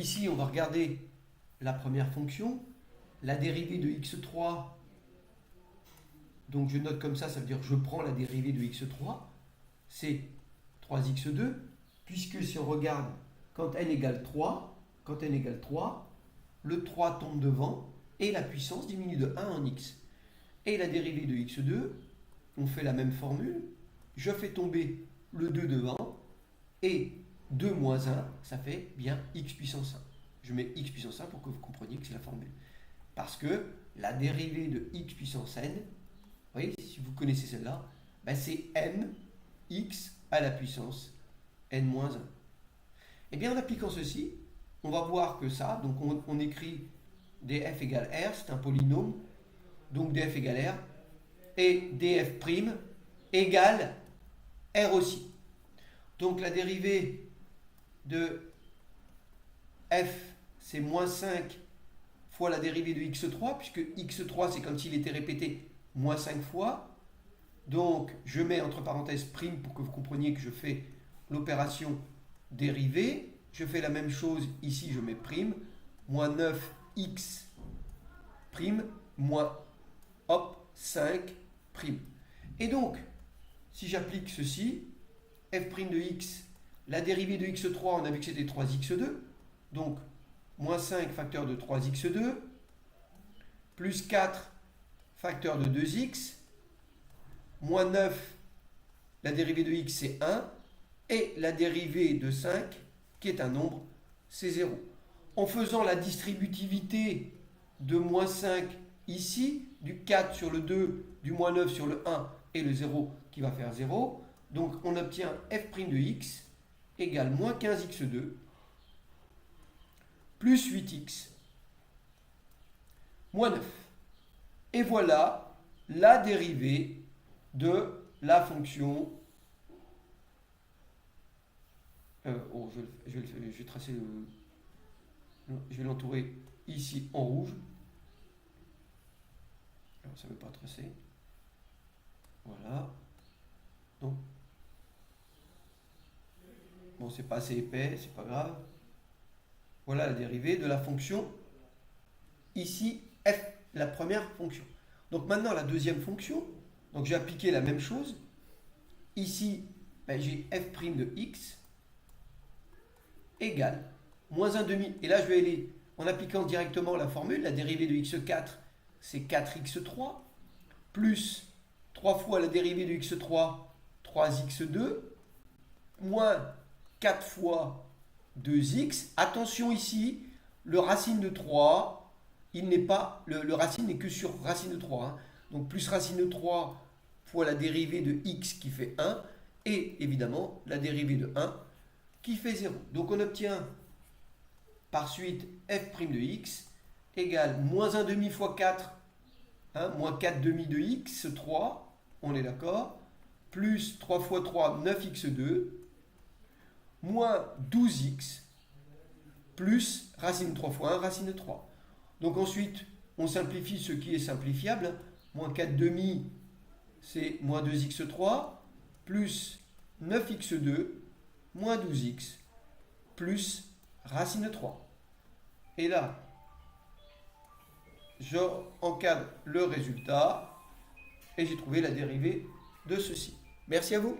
ici, on va regarder la première fonction, la dérivée de x3. Donc je note comme ça veut dire que je prends la dérivée de x3, c'est 3x2, puisque si on regarde, quand n égale 3, le 3 tombe devant, et la puissance diminue de 1 en x. Et la dérivée de x2, on fait la même formule, je fais tomber le 2 devant, et 2 moins 1, ça fait bien x puissance 1. Je mets x puissance 1 pour que vous compreniez que c'est la formule. Parce que la dérivée de x puissance n, vous voyez, si vous connaissez celle-là, ben c'est mx à la puissance n moins 1. Et bien en appliquant ceci, on va voir que ça, donc on écrit df égale r, c'est un polynôme, donc df égale r, et df' égale r aussi. Donc la dérivée de f, c'est moins 5 fois la dérivée de x3, puisque x3, c'est comme s'il était répété moins 5 fois. Donc, je mets entre parenthèses prime pour que vous compreniez que je fais l'opération dérivée. Je fais la même chose ici, je mets prime, moins 9x prime, moins, hop, 5 prime. Et donc, si j'applique ceci, f' de x, la dérivée de x3, on a vu que c'était 3x2, donc moins 5 facteur de 3x2, plus 4 facteur de 2x, moins 9, la dérivée de x c'est 1, et la dérivée de 5, qui est un nombre, c'est 0. En faisant la distributivité de moins 5 ici, du 4 sur le 2, du moins 9 sur le 1, et le 0 qui va faire 0, donc on obtient f' de x égale moins 15x2, plus 8x, moins 9. Et voilà la dérivée de la fonction. Je vais tracer je vais l'entourer ici en rouge. Alors ça ne veut pas tracer. Voilà. Donc, bon, c'est pas assez épais, c'est pas grave. Voilà la dérivée de la fonction ici f, la première fonction. Donc maintenant la deuxième fonction, donc j'ai appliqué la même chose. Ici, ben, j'ai f' de x égale moins 1 demi. Et là, je vais aller en appliquant directement la formule, la dérivée de x4, c'est 4x3, plus 3 fois la dérivée de x3, 3x2, moins 4 fois 2x. Attention ici, le racine de 3, il n'est pas, le racine n'est que sur racine de 3. Hein. Donc plus racine de 3 fois la dérivée de x qui fait 1, et évidemment la dérivée de 1 qui fait 0. Donc on obtient par suite f' de x égale moins 1 demi fois 4, hein, moins 4 demi de x, 3, on est d'accord, plus 3 fois 3, 9x2, moins 12x, plus racine de 3 fois 1, racine de 3. Donc ensuite, on simplifie ce qui est simplifiable. Moins 4 demi, c'est moins 2x3, plus 9x2, moins 12x, plus racine de 3. Et là, je encadre le résultat et j'ai trouvé la dérivée de ceci. Merci à vous.